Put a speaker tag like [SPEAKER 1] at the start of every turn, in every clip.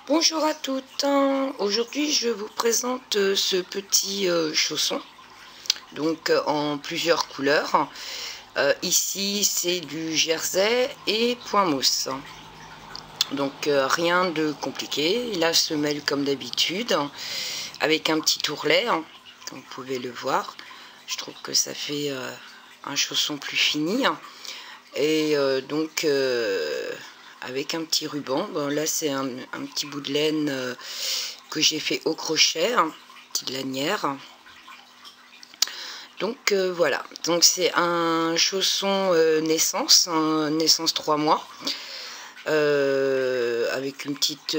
[SPEAKER 1] Bonjour à toutes, aujourd'hui je vous présente ce petit chausson, donc en plusieurs couleurs. Ici c'est du jersey et point mousse, donc rien de compliqué. La semelle comme d'habitude, avec un petit ourlet, comme vous pouvez le voir. Je trouve que ça fait un chausson plus fini, et donc avec un petit ruban. Bon, là c'est un petit bout de laine que j'ai fait au crochet, petite lanière. Donc voilà, donc c'est un chausson naissance, naissance 3 mois, avec une petite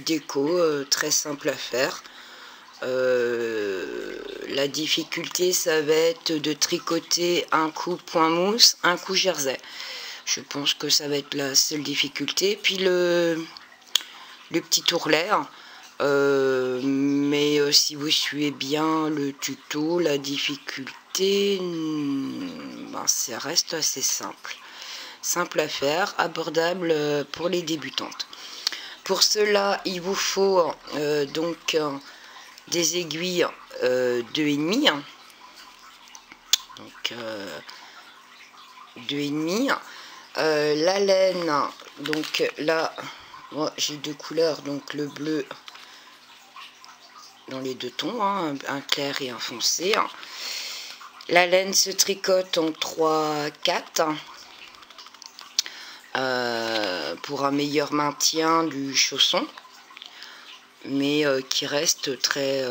[SPEAKER 1] déco très simple à faire. La difficulté, ça va être de tricoter un coup point mousse, un coup jersey. Je pense que ça va être la seule difficulté. Puis le petit ourlet, mais si vous suivez bien le tuto, la difficulté, ça reste assez simple à faire, abordable pour les débutantes. Pour cela, il vous faut donc des aiguilles 2,5, donc 2,5. La laine, donc là, moi j'ai deux couleurs, donc le bleu dans les deux tons, un clair et un foncé. La laine se tricote en 3-4 pour un meilleur maintien du chausson, mais qui reste très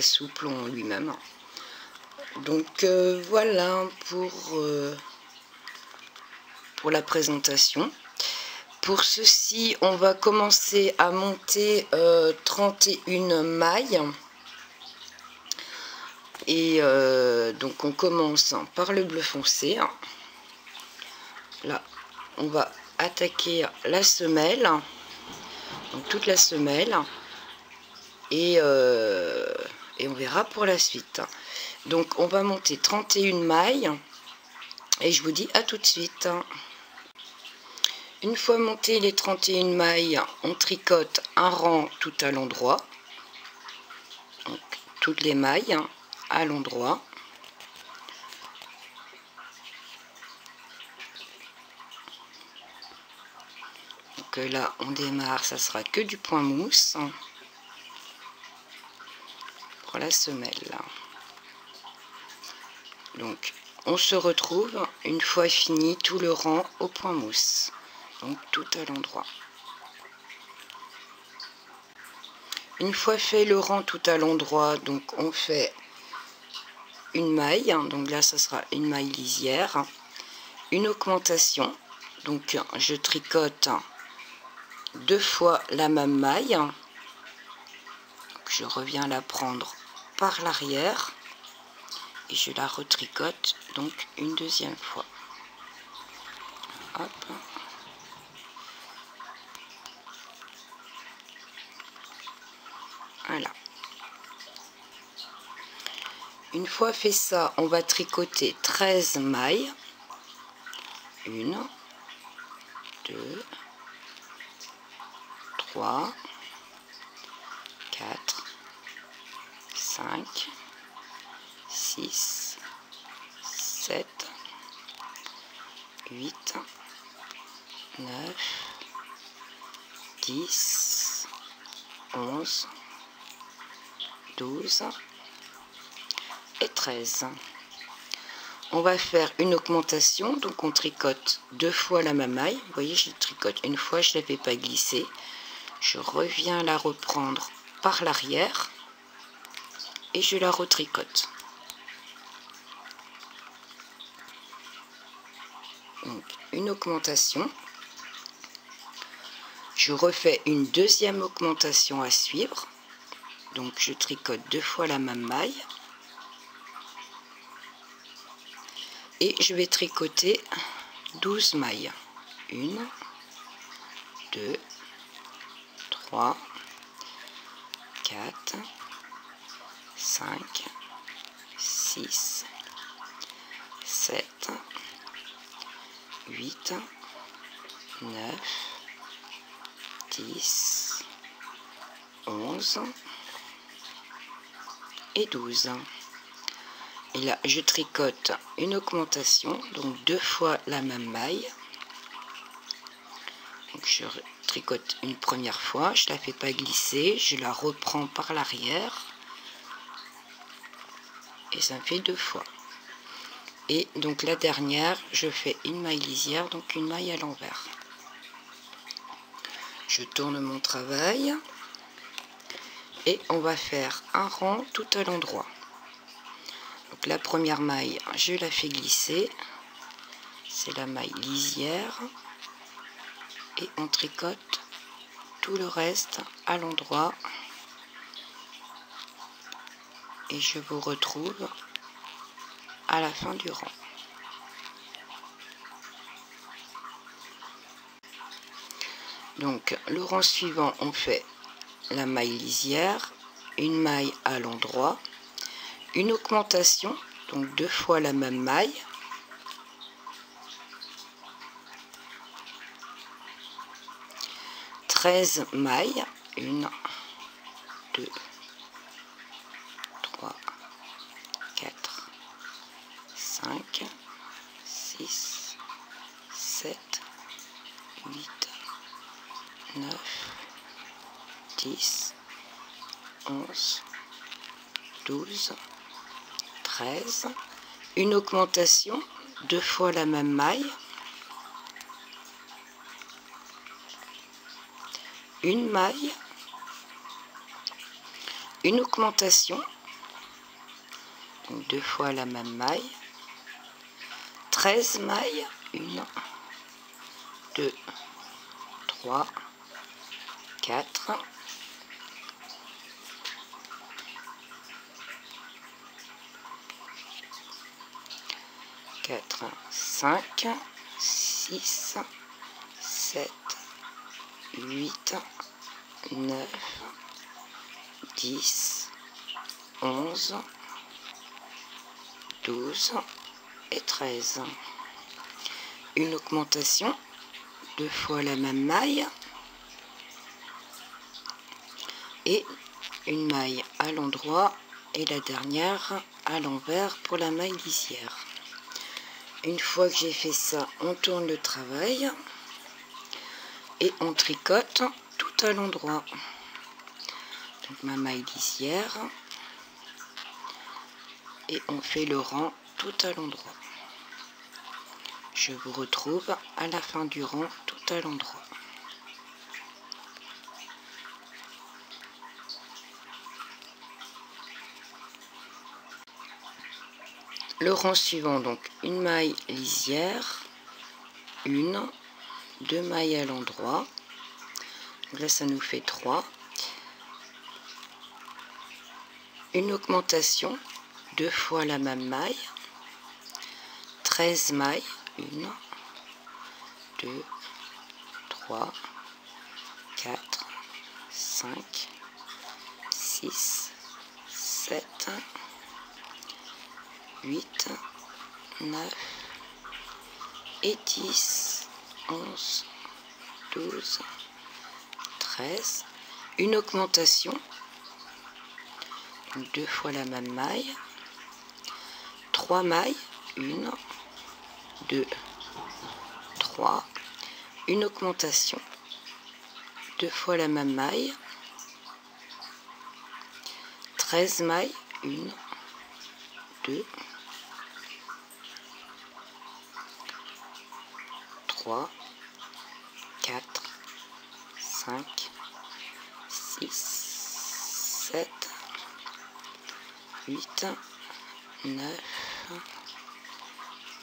[SPEAKER 1] souple en lui-même. Donc voilà pour la présentation. Pour ceci, on va commencer à monter 31 mailles. Et donc on commence par le bleu foncé. Là, on va attaquer la semelle, donc toute la semelle, et on verra pour la suite. Donc on va monter 31 mailles, et je vous dis à tout de suite. Une fois monté les 31 mailles, on tricote un rang tout à l'endroit, donc toutes les mailles à l'endroit. Donc là on démarre, ça sera que du point mousse pour la semelle. Donc on se retrouve une fois fini tout le rang au point mousse, donc tout à l'endroit. Une fois fait le rang tout à l'endroit, donc on fait une maille, donc là ça sera une maille lisière, une augmentation, donc je tricote 2 fois la même maille, donc je reviens la prendre par l'arrière et je la retricote donc une deuxième fois. Hop. Voilà. Une fois fait ça, on va tricoter 13 mailles. 1, 2, 3, 4, 5, 6, 7, 8, 9, 10, 11, 12 et 13. On va faire une augmentation, donc on tricote 2 fois la même maille. Vous voyez, je tricote une fois, je ne l'avais pas glissée. Je reviens la reprendre par l'arrière et je la retricote. Donc une augmentation. Je refais une deuxième augmentation à suivre. Donc je tricote 2 fois la même maille. Et je vais tricoter 12 mailles. 1, 2, 3, 4, 5, 6, 7, 8, 9, 10, 11 et 12. Et là, je tricote une augmentation, donc 2 fois la même maille. Donc je tricote une première fois, je la fais pas glisser, je la reprends par l'arrière et ça me fait 2 fois. Et donc la dernière, je fais une maille lisière, donc une maille à l'envers. Je tourne mon travail et on va faire un rang tout à l'endroit. Donc la première maille, je la fais glisser, c'est la maille lisière et on tricote tout le reste à l'endroit et je vous retrouve à la fin du rang. Donc le rang suivant, on fait la maille lisière, une maille à l'endroit, une augmentation, donc 2 fois la même maille, mailles, 1, 2, 3, 4, 5, 6, 7, 8, 9, 10, 11, 12, 13, une augmentation, 2 fois la même maille, une maille, une augmentation, donc 2 fois la même maille, 13 mailles, 1, 2, 3, 4, 4, 5, 6, 7, 8, 9, 10, 11, 12 et 13. Une augmentation, 2 fois la même maille et une maille à l'endroit et la dernière à l'envers pour la maille lisière. Une fois que j'ai fait ça, on tourne le travail et on tricote tout à l'endroit. Donc ma maille lisière et on fait le rang tout à l'endroit. Je vous retrouve à la fin du rang tout à l'endroit. Le rang suivant, donc une maille lisière, 1, 2 mailles à l'endroit. Là ça nous fait 3. Une augmentation, 2 fois la même maille, 13 mailles, 1, 2, 3, 4, 5, 6, 7, 8, 9 et 10, 11, 12, 13, une augmentation, 2 fois la même maille, 3 mailles, 1, 2, 3, une augmentation, 2 fois la même maille, 13 mailles, 1, 2, 3, 4, 5, 6, 7, 8, 9,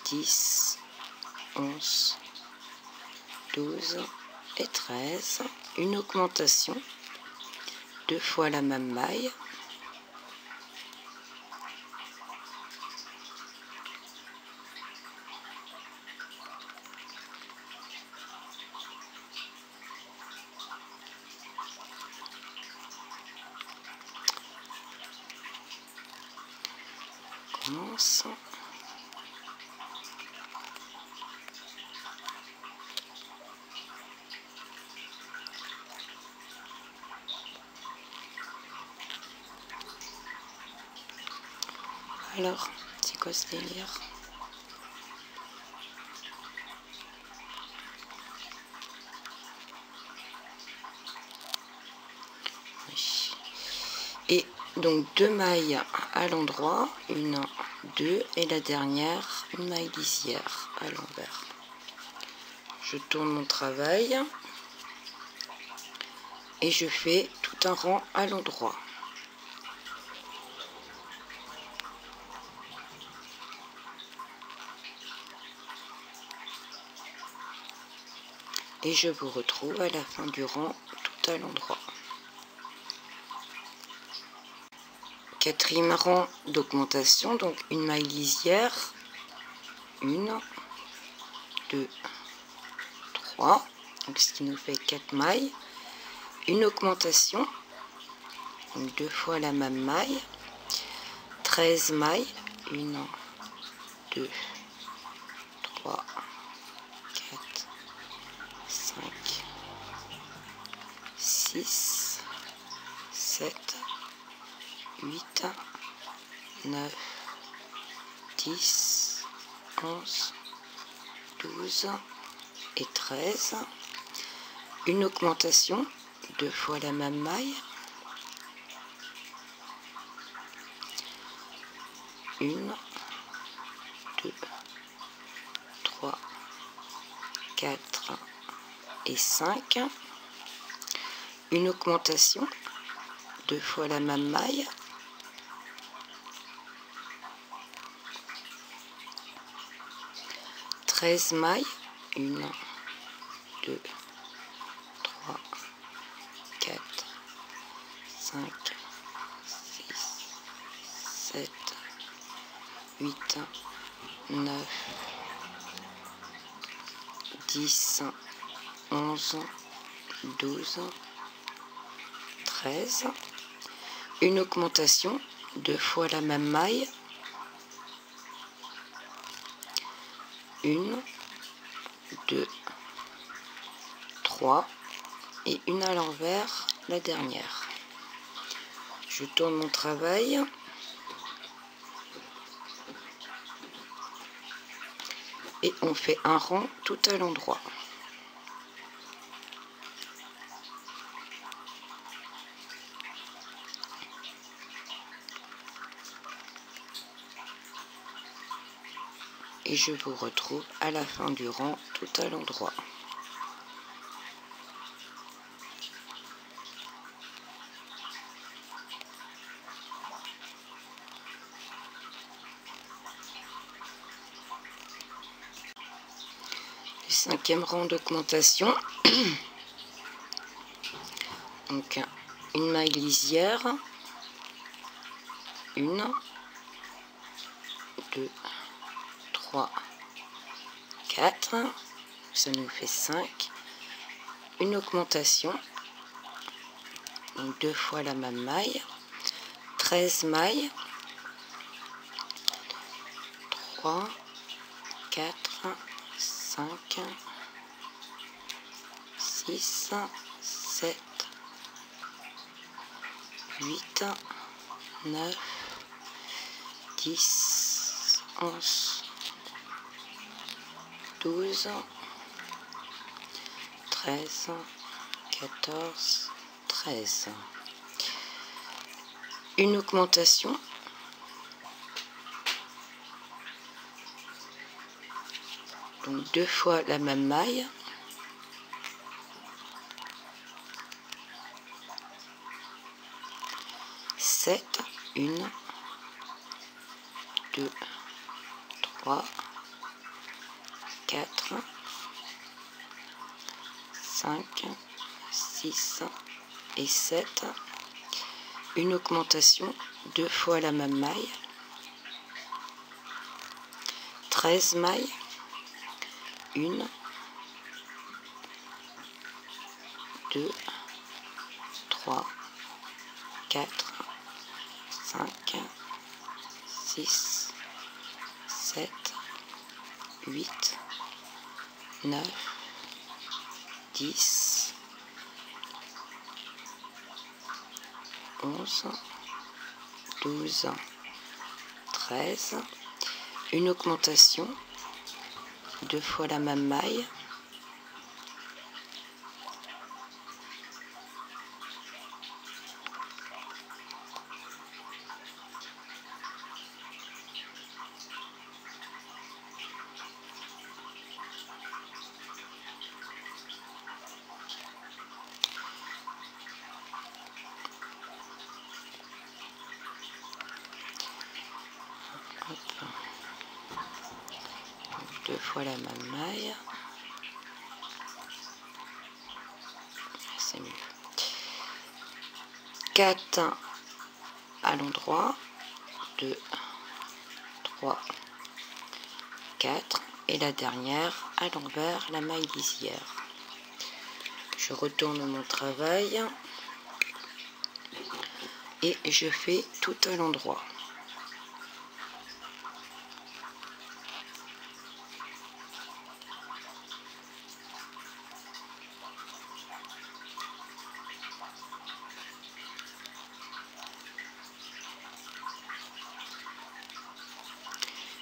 [SPEAKER 1] 10, 11, 12 et 13. Une augmentation, 2 fois la même maille, commence. Alors, c'est quoi ce délire? Oui. Et donc 2 mailles à l'endroit, 1, 2, et la dernière, une maille lisière à l'envers. Je tourne mon travail et je fais tout un rang à l'endroit. Et je vous retrouve à la fin du rang, tout à l'endroit. Quatrième rang d'augmentation, donc une maille lisière, 1, 2, 3, donc ce qui nous fait 4 mailles, une augmentation, donc 2 fois la même maille, 13 mailles, 1, 2, 3, 4, 5, 6, 7, 8, 9, 10, 11, 12 et 13. Une augmentation, 2 fois la même maille. 1, 2, 3, 4 et 5. Une augmentation, 2 fois la même maille. 13 mailles, 1, 2, 3, 4, 5, 6, 7, 8, 9, 10, 11, 12, 13. Une augmentation, 2 fois la même maille. 1, 2, 3 et une à l'envers, la dernière. Je tourne mon travail et on fait un rang tout à l'endroit. Et je vous retrouve à la fin du rang tout à l'endroit. Le cinquième rang d'augmentation. Donc une maille lisière, 1, 2, 3, 4, ça nous fait 5. Une augmentation, donc 2 fois la même maille, 13 mailles, 3, 4, 5, 6, 7, 8, 9, 10, 11, 12, 13, 14, 13. Une augmentation, donc 2 fois la même maille, 7, 1, 2, 3, 4, 5, 6 et 7. Une augmentation, 2 fois la même maille, 13 mailles, 1, 2, 3, 4, 5, 6, 7, 8, 9, 10, 11, 12, 13, une augmentation, 2 fois la même maille, hop. 2 fois la même maille, c'est mieux, 4 à l'endroit, 2, 3, 4 et la dernière à l'envers, la maille lisière. Je retourne mon travail et je fais tout à l'endroit.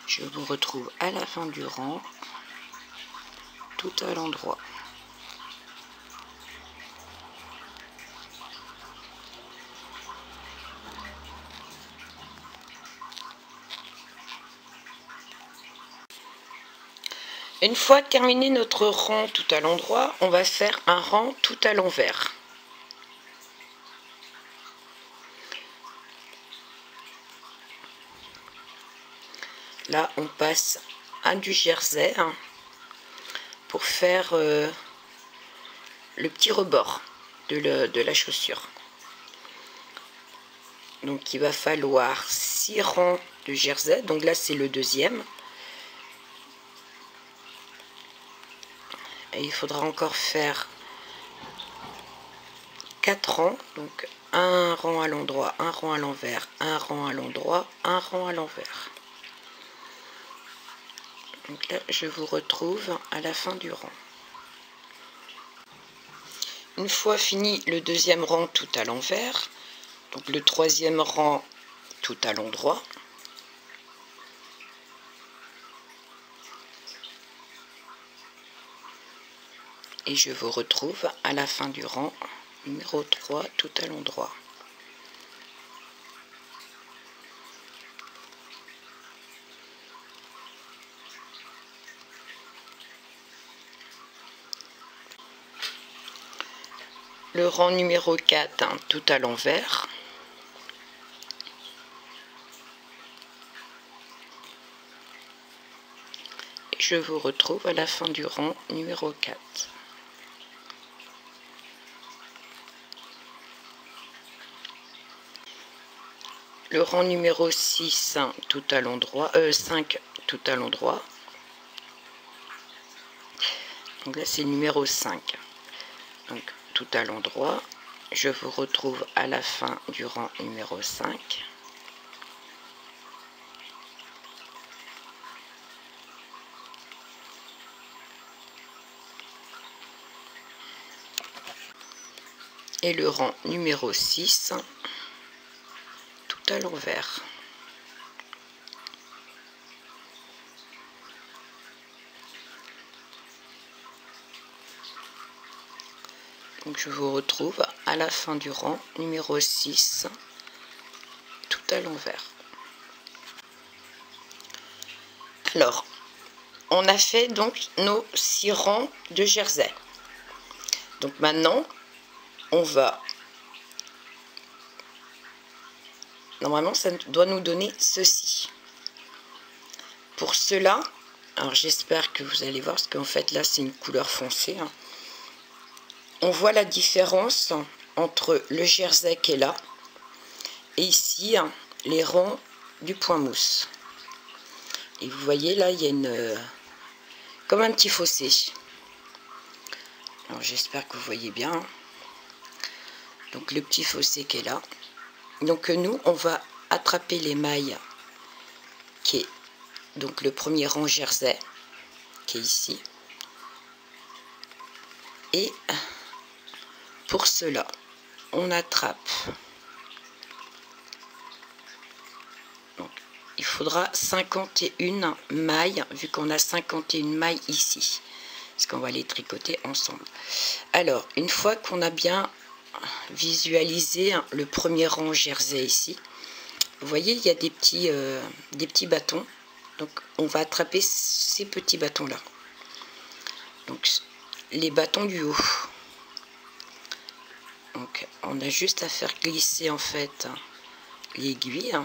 [SPEAKER 1] Je vous retrouve à la fin du rang, tout à l'endroit. Une fois terminé notre rang tout à l'endroit, on va faire un rang tout à l'envers. Là, on passe à du jersey pour faire le petit rebord de la chaussure. Donc, il va falloir 6 rangs de jersey. Donc là, c'est le deuxième. Et il faudra encore faire 4 rangs. Donc, un rang à l'endroit, un rang à l'envers, un rang à l'endroit, un rang à l'envers. Donc là, je vous retrouve à la fin du rang. Une fois fini le deuxième rang tout à l'envers, donc le troisième rang tout à l'endroit, et je vous retrouve à la fin du rang numéro 3 tout à l'endroit. Le rang numéro 4 tout à l'envers. Et je vous retrouve à la fin du rang numéro 4. Le rang numéro 6 tout à l'endroit, 5 tout à l'endroit. Donc là c'est le numéro 5. Donc tout à l'endroit, je vous retrouve à la fin du rang numéro 5. Et le rang numéro 6 tout à l'envers. Donc je vous retrouve à la fin du rang numéro 6 tout à l'envers. Alors, on a fait donc nos 6 rangs de jersey. Donc maintenant, on va... Normalement, ça doit nous donner ceci. Pour cela, alors j'espère que vous allez voir, parce qu'en fait là, c'est une couleur foncée. On voit la différence entre le jersey qui est là et ici les rangs du point mousse. Et vous voyez là, il y a comme un petit fossé. Alors j'espère que vous voyez bien. Donc le petit fossé qui est là. Donc nous, on va attraper les mailles qui est donc le premier rang jersey qui est ici. Et pour cela, on attrape. Donc, faudra 51 mailles, vu qu'on a 51 mailles ici, parce qu'on va les tricoter ensemble. Alors, une fois qu'on a bien visualisé le premier rang jersey ici, vous voyez, il y a des petits bâtons. Donc, on va attraper ces petits bâtons-là. Donc, les bâtons du haut. Donc, on a juste à faire glisser, en fait, l'aiguille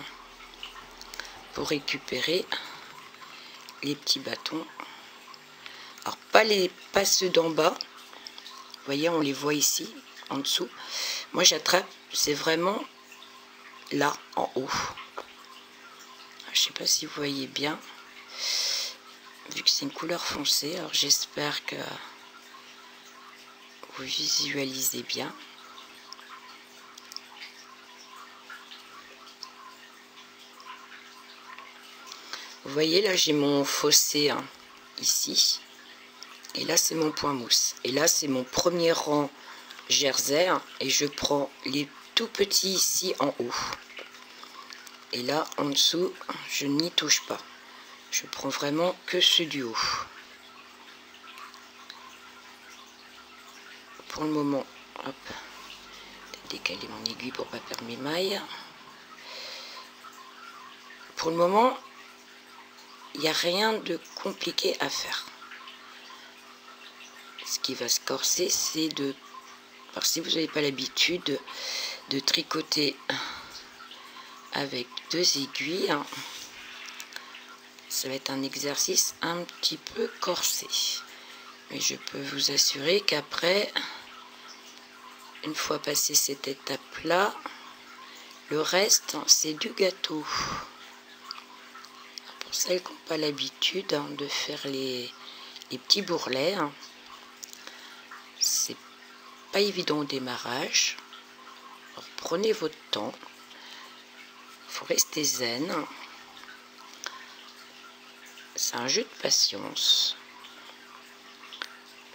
[SPEAKER 1] pour récupérer les petits bâtons. Alors, pas ceux d'en bas. Vous voyez, on les voit ici, en dessous. Moi, j'attrape, c'est vraiment là, en haut. Je sais pas si vous voyez bien, vu que c'est une couleur foncée. Alors j'espère que vous visualisez bien. Vous voyez, là j'ai mon fossé ici, et là c'est mon point mousse, et là c'est mon premier rang jersey, et je prends les tout petits ici en haut. Et là, en dessous, je n'y touche pas. Je prends vraiment que ceux du haut. Pour le moment, hop, décaler mon aiguille pour pas perdre mes mailles. Pour le moment, il n'y a rien de compliqué à faire. Ce qui va se corser, c'est de... Alors, si vous n'avez pas l'habitude de tricoter avec 2 aiguilles, ça va être un exercice un petit peu corsé. Mais je peux vous assurer qu'après, une fois passé cette étape-là, le reste, c'est du gâteau. Pour celles qui n'ont pas l'habitude de faire les petits bourrelets, c'est pas évident au démarrage. Alors, prenez votre temps. Il faut rester zen. C'est un jeu de patience.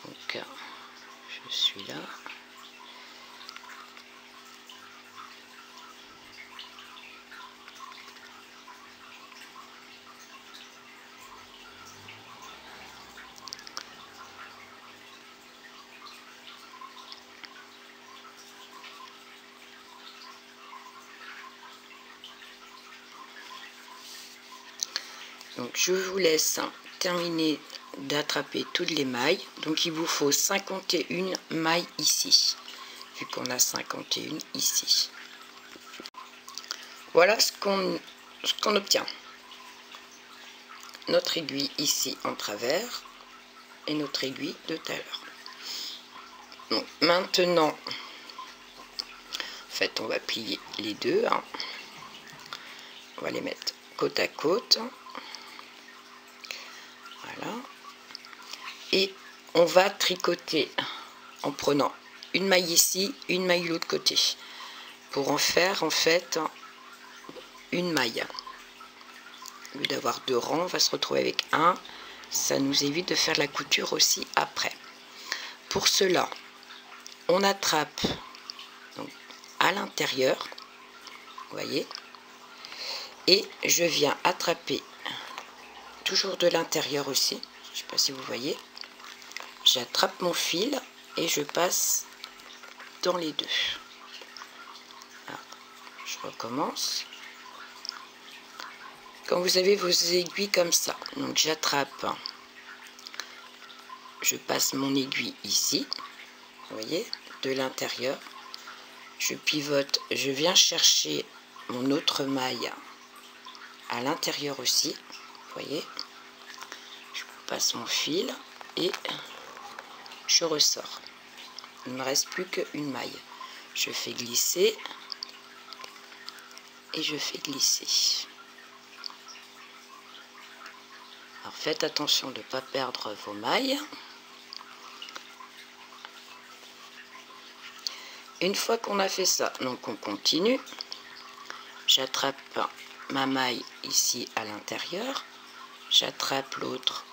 [SPEAKER 1] Donc, je suis là. Donc je vous laisse terminer d'attraper toutes les mailles. Donc il vous faut 51 mailles ici, vu qu'on a 51 ici. Voilà ce qu'on obtient. Notre aiguille ici en travers et notre aiguille de tout à l'heure. Donc maintenant, en fait on va plier les deux. On va les mettre côte à côte. Voilà. Et on va tricoter en prenant une maille ici, une maille de l'autre côté, pour en faire en fait une maille. Au lieu d'avoir 2 rangs, on va se retrouver avec un. Ça nous évite de faire la couture aussi après. Pour cela, on attrape donc à l'intérieur, vous voyez, et je viens attraper toujours de l'intérieur aussi. Je ne sais pas si vous voyez. J'attrape mon fil et je passe dans les deux. Alors, je recommence. Quand vous avez vos aiguilles comme ça, donc j'attrape, je passe mon aiguille ici, vous voyez, de l'intérieur. Je pivote, je viens chercher mon autre maille à l'intérieur aussi, vous voyez. Je passe mon fil et je ressors. Il ne me reste plus qu'une maille. Je fais glisser et je fais glisser. Alors faites attention de ne pas perdre vos mailles. Une fois qu'on a fait ça, donc on continue. J'attrape ma maille ici à l'intérieur. J'attrape l'autre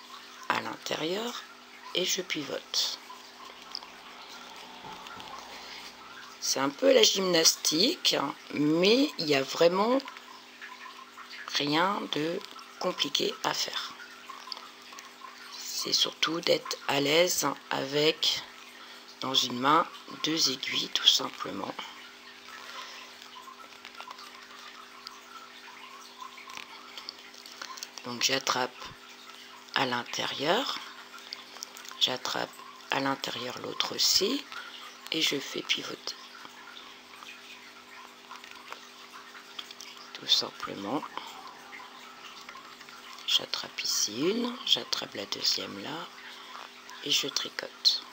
[SPEAKER 1] à l'intérieur et je pivote. C'est un peu la gymnastique, mais il y a vraiment Rien de compliqué à faire. C'est surtout d'être à l'aise avec, dans une main, 2 aiguilles tout simplement. Donc j'attrape à l'intérieur, j'attrape à l'intérieur l'autre aussi et je fais pivoter. Tout simplement. J'attrape ici une, j'attrape la deuxième là et je tricote.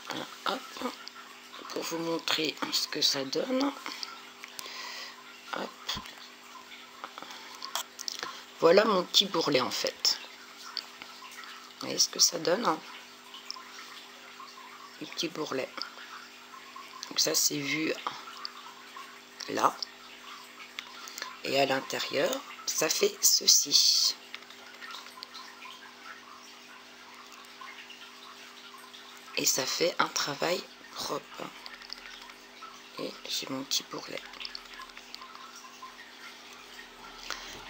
[SPEAKER 1] Voilà, hop, pour vous montrer ce que ça donne. Hop. Voilà mon petit bourrelet en fait. Vous voyez ce que ça donne, hein? Le petit bourrelet. Donc ça c'est vu là. Et à l'intérieur, ça fait ceci. Et ça fait un travail propre. Et j'ai mon petit bourrelet.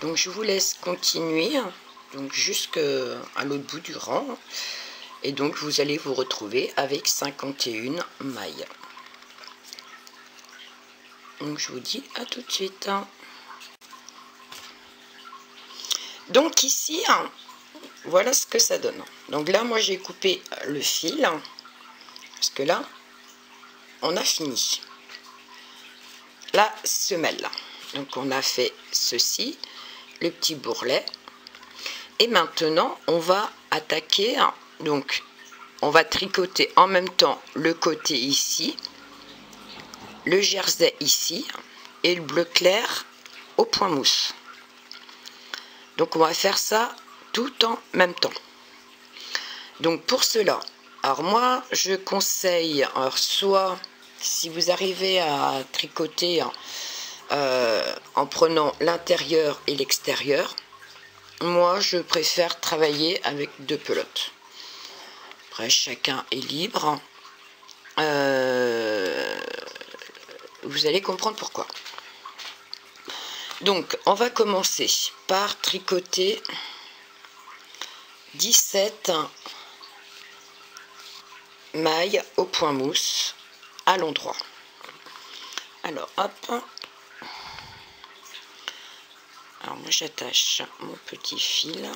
[SPEAKER 1] Donc je vous laisse continuer donc jusqu'à l'autre bout du rang. Et donc vous allez vous retrouver avec 51 mailles. Donc je vous dis à tout de suite. Donc ici, voilà ce que ça donne. Donc là, moi j'ai coupé le fil. Parce que là, on a fini. La semelle. Donc on a fait ceci, le petit bourrelet. Et maintenant, on va attaquer. Donc on va tricoter en même temps le côté ici, le jersey ici et le bleu clair au point mousse. Donc on va faire ça tout en même temps. Donc pour cela, alors moi je conseille, alors soit si vous arrivez à tricoter en prenant l'intérieur et l'extérieur, moi je préfère travailler avec 2 pelotes. Après chacun est libre. Vous allez comprendre pourquoi. Donc on va commencer par tricoter 17 mailles au point mousse à l'endroit. Alors hop, alors moi j'attache mon petit fil.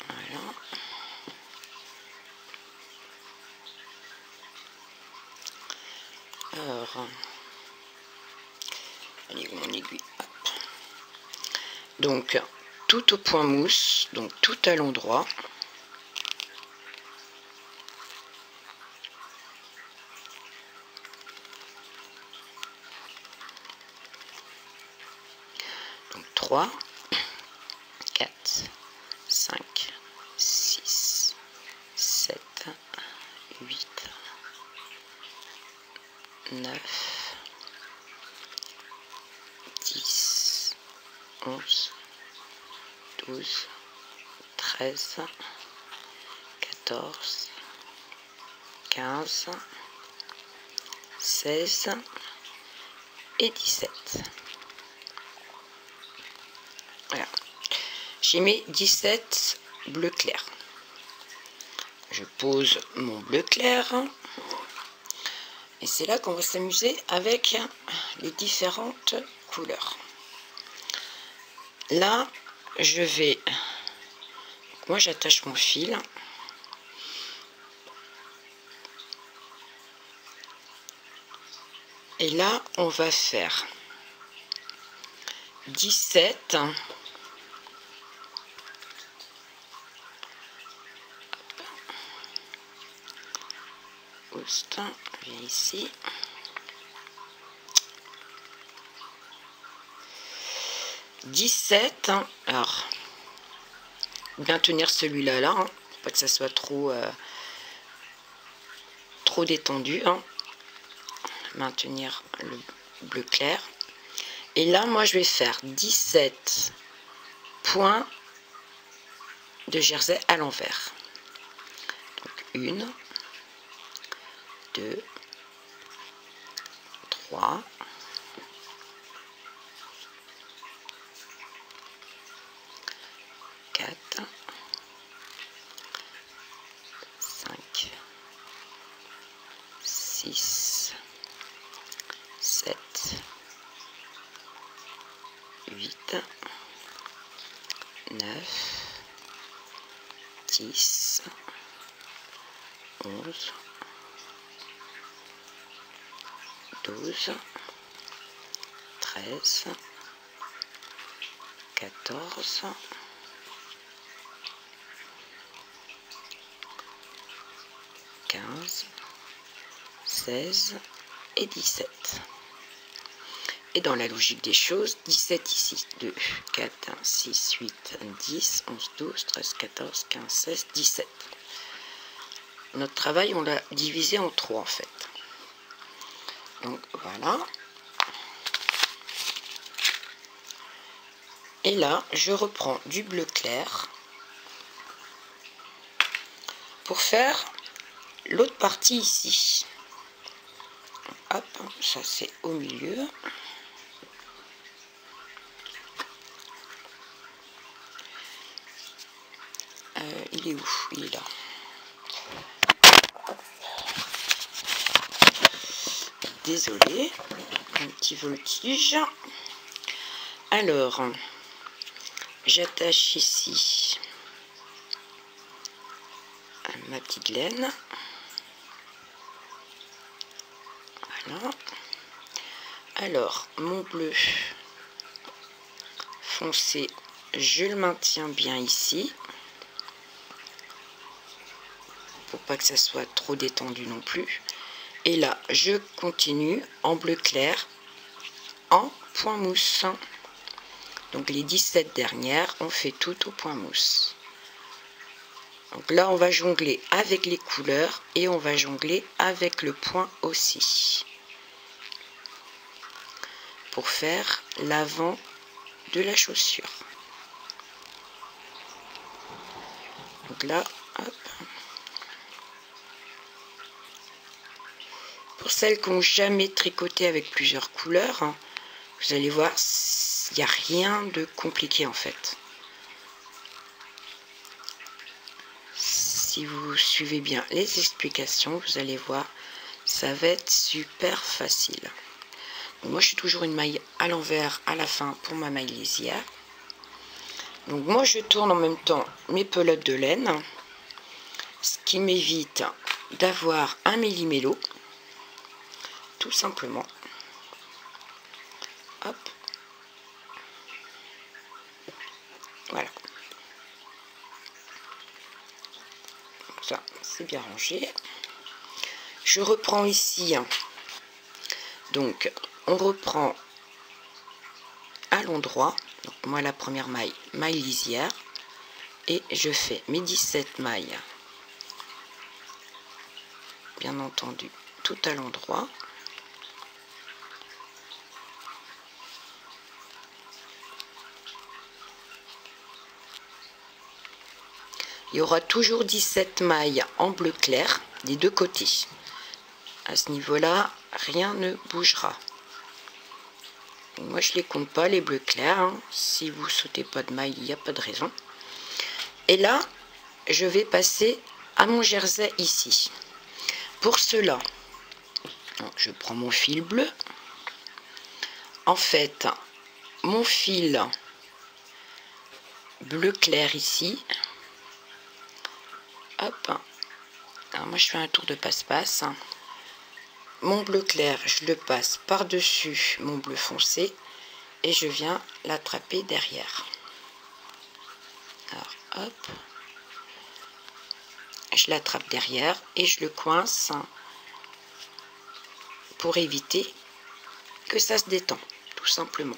[SPEAKER 1] Voilà. Alors, allez, mon aiguille, hop. Donc tout au point mousse, donc tout à l'endroit. Donc 3, 4, 5, 6, 7, 8, 9, 10, 11, 12, 13, 14, 15, 16 et 17. Voilà. J'ai mis 17 bleu clair. Je pose mon bleu clair. Et c'est là qu'on va s'amuser avec les différentes couleurs. là, je vais... Moi, j'attache mon fil. Et là, on va faire 17. Austin, viens ici. 17. Alors, bien tenir celui-là, là, hein, pour pas que ça soit trop détendu. Hein. Maintenir le bleu clair. Et là, moi, je vais faire 17 points de jersey à l'envers. Donc, 1, 2, 3, 4, 5, 6, 7, 8, 9, 10, 11, 12, 13, 14, 15, 16 et 17. Et dans la logique des choses, 17 ici, 2, 4, 6, 8, 10, 11, 12, 13, 14, 15, 16, 17. Notre travail, on l'a divisé en 3 en fait. Donc voilà. Et là, je reprends du bleu clair pour faire l'autre partie ici. Hop, ça c'est au milieu. Il est où? Il est là. Désolée, un petit voltige. Alors, j'attache ici ma petite laine. Voilà. Alors, mon bleu foncé, je le maintiens bien ici. Pour pas que ça soit trop détendu non plus. Et là, je continue en bleu clair en point mousse. Donc les 17 dernières, on fait tout au point mousse. Donc là, on va jongler avec les couleurs et on va jongler avec le point aussi. Pour faire l'avant de la chaussure. Donc là, hop. Pour celles qui n'ont jamais tricoté avec plusieurs couleurs, hein, vous allez voir, il n'y a rien de compliqué en fait. Si vous suivez bien les explications, vous allez voir, ça va être super facile. Donc moi, je suis toujours une maille à l'envers à la fin pour ma maille lisière. Donc moi, je tourne en même temps mes pelotes de laine, ce qui m'évite d'avoir un méli-mélo, tout simplement. Hop. Voilà. Ça, c'est bien rangé. Je reprends ici. Donc, on reprend à l'endroit. Donc, moi, la première maille, maille lisière. Et je fais mes 17 mailles. Bien entendu, tout à l'endroit. Il y aura toujours 17 mailles en bleu clair des deux côtés. À ce niveau-là, rien ne bougera. Moi, je les compte pas, les bleus clairs. Hein. Si vous sautez pas de mailles, il n'y a pas de raison. Et là, je vais passer à mon jersey ici. Pour cela, je prends mon fil bleu. En fait, mon fil bleu clair ici. Hop. Alors moi je fais un tour de passe-passe. Mon bleu clair, je le passe par-dessus mon bleu foncé et je viens l'attraper derrière. Alors hop. Je l'attrape derrière et je le coince pour éviter que ça se détend, tout simplement.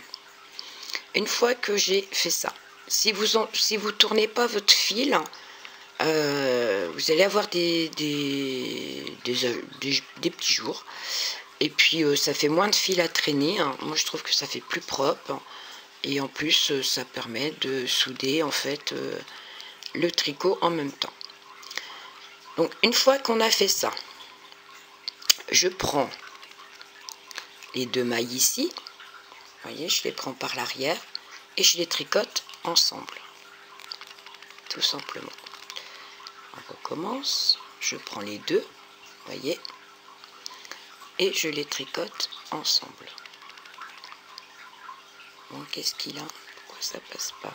[SPEAKER 1] Une fois que j'ai fait ça, si vous tournez pas votre fil, vous allez avoir des petits jours, et puis ça fait moins de fil à traîner, hein. Moi je trouve que ça fait plus propre, et en plus ça permet de souder en fait le tricot en même temps. Donc une fois qu'on a fait ça, je prends les deux mailles ici, vous voyez, je les prends par l'arrière et je les tricote ensemble, tout simplement. On recommence, je prends les deux, vous voyez, et je les tricote ensemble. Bon, qu'est-ce qu'il a? Pourquoi ça passe pas?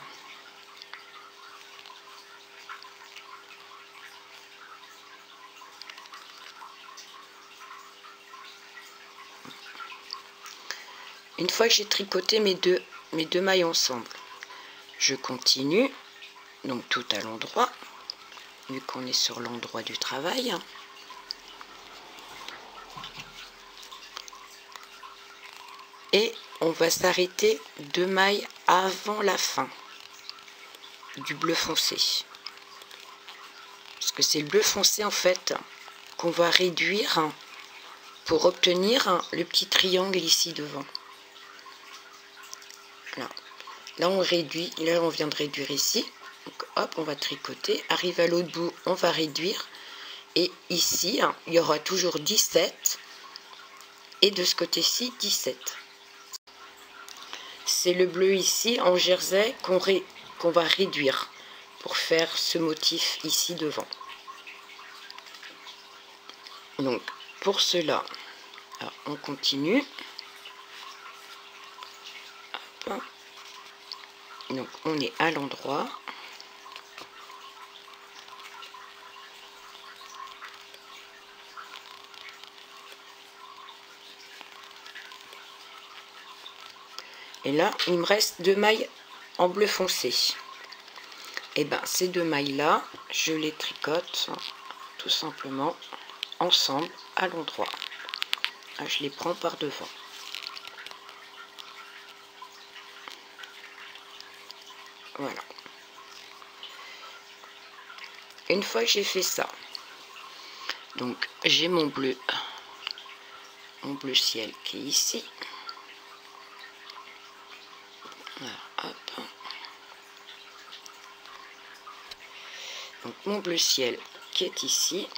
[SPEAKER 1] Une fois que j'ai tricoté mes deux mailles ensemble, je continue, donc tout à l'endroit, vu qu'on est sur l'endroit du travail. Et on va s'arrêter 2 mailles avant la fin du bleu foncé. Parce que c'est le bleu foncé en fait qu'on va réduire pour obtenir le petit triangle ici devant. Là on réduit, là on vient de réduire ici. Donc hop, on va tricoter, arrive à l'autre bout, on va réduire. Et ici, il y aura toujours 17. Et de ce côté-ci, 17. C'est le bleu ici en jersey qu'on va réduire pour faire ce motif ici devant. Donc pour cela, alors, on continue. Hop. Donc on est à l'endroit. Et là, il me reste 2 mailles en bleu foncé. Et ben ces 2 mailles là, je les tricote tout simplement ensemble à l'endroit. Je les prends par devant. Voilà. Une fois que j'ai fait ça, donc j'ai mon bleu ciel qui est ici. Voilà, hop. Donc mon bleu ciel qui est ici,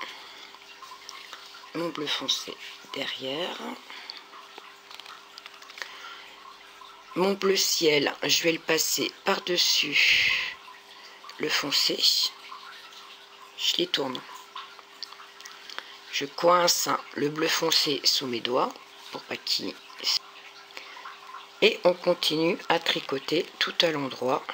[SPEAKER 1] mon bleu foncé derrière. Mon bleu ciel, je vais le passer par-dessus le foncé. Je les tourne. Je coince le bleu foncé sous mes doigts pour pas qu'il... Et on continue à tricoter tout à l'endroit.